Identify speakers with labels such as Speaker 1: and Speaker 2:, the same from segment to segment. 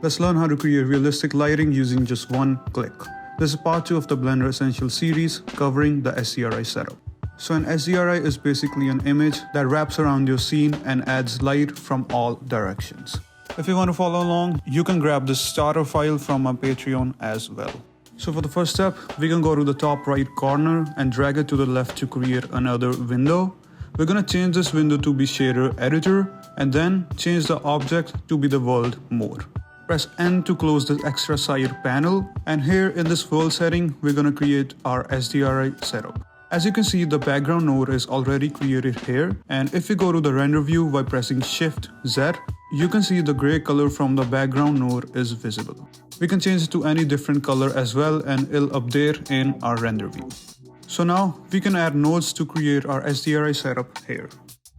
Speaker 1: Let's learn how to create realistic lighting using just one click. This is part 2 of the Blender Essentials series covering the HDRI setup. So an HDRI is basically an image that wraps around your scene and adds light from all directions. If you want to follow along, you can grab this starter file from my Patreon as well. So for the first step, we can go to the top right corner and drag it to the left to create another window. We're going to change this window to be shader editor and then change the object to be the world mode. Press N to close the extra side panel, and here in this world setting, we're going to create our HDRI setup. As you can see, the background node is already created here, and if we go to the render view by pressing Shift Z, you can see the gray color from the background node is visible. We can change it to any different color as well, and it'll update in our render view. So now we can add nodes to create our HDRI setup here.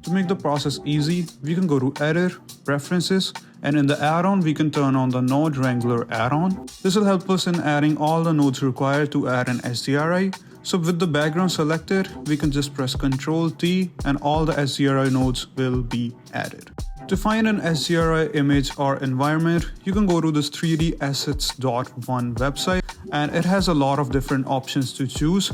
Speaker 1: To make the process easy, we can go to Edit, Preferences, and in the add-on, we can turn on the Node Wrangler add-on. This will help us in adding all the nodes required to add an HDRI. So with the background selected, we can just press Ctrl T and all the HDRI nodes will be added. To find an HDRI image or environment, you can go to this 3dassets.1 website, and it has a lot of different options to choose.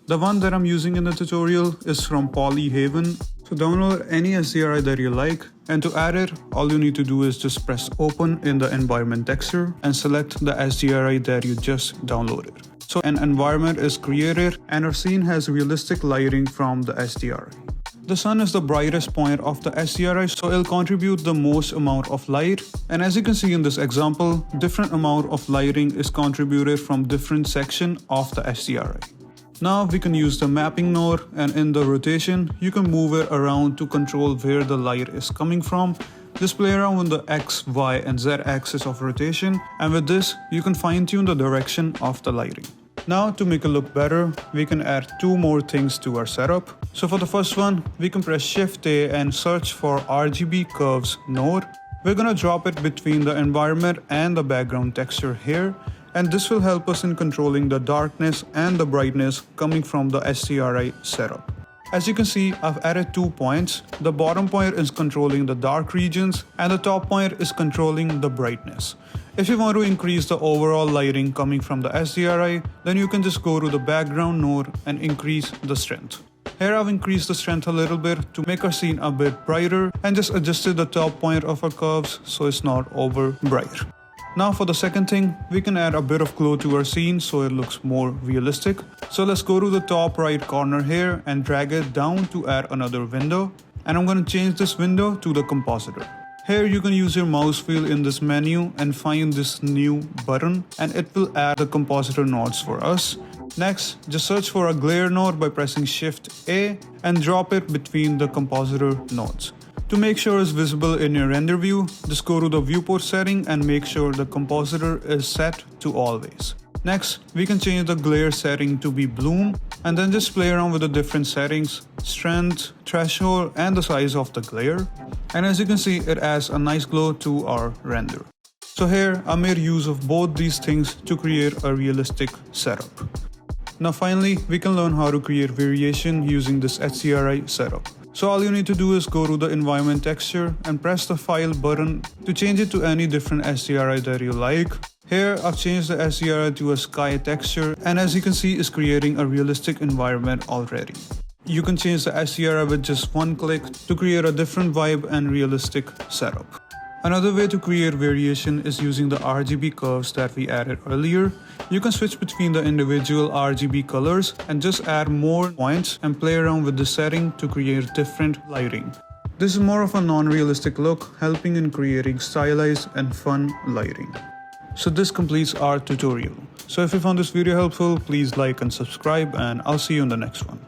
Speaker 1: The one that I'm using in the tutorial is from Polyhaven. So download any HDRI that you like, and to add it, all you need to do is just press open in the environment texture and select the HDRI that you just downloaded. So an environment is created and our scene has realistic lighting from the HDRI. The sun is the brightest point of the HDRI, so it'll contribute the most amount of light. And as you can see in this example, different amount of lighting is contributed from different section of the HDRI. Now we can use the mapping node, and in the rotation, you can move it around to control where the light is coming from. Just play around with the X, Y, and Z axis of rotation, and with this, you can fine-tune the direction of the lighting. Now to make it look better, we can add two more things to our setup. So for the first one, we can press Shift A and search for RGB Curves node. We're gonna drop it between the environment and the background texture here. And this will help us in controlling the darkness and the brightness coming from the HDRI setup. As you can see, I've added 2 points. The bottom point is controlling the dark regions and the top point is controlling the brightness. If you want to increase the overall lighting coming from the HDRI, then you can just go to the background node and increase the strength. Here I've increased the strength a little bit to make our scene a bit brighter and just adjusted the top point of our curves so it's not over bright. Now for the second thing, we can add a bit of glow to our scene so it looks more realistic. So let's go to the top right corner here and drag it down to add another window. And I'm going to change this window to the compositor. Here you can use your mouse wheel in this menu and find this new button, and it will add the compositor nodes for us. Next, just search for a glare node by pressing Shift A and drop it between the compositor nodes. To make sure it's visible in your render view, just go to the viewport setting and make sure the compositor is set to always. Next, we can change the glare setting to be bloom and then just play around with the different settings, strength, threshold, and the size of the glare. And as you can see, it adds a nice glow to our render. So here, I made use of both these things to create a realistic setup. Now finally, we can learn how to create variation using this HDRI setup. So all you need to do is go to the environment texture and press the file button to change it to any different HDRI that you like. Here I've changed the HDRI to a sky texture, and as you can see, it's creating a realistic environment already. You can change the HDRI with just one click to create a different vibe and realistic setup. Another way to create variation is using the RGB curves that we added earlier. You can switch between the individual RGB colors and just add more points and play around with the setting to create different lighting. This is more of a non-realistic look, helping in creating stylized and fun lighting. So this completes our tutorial. So if you found this video helpful, please like and subscribe, and I'll see you in the next one.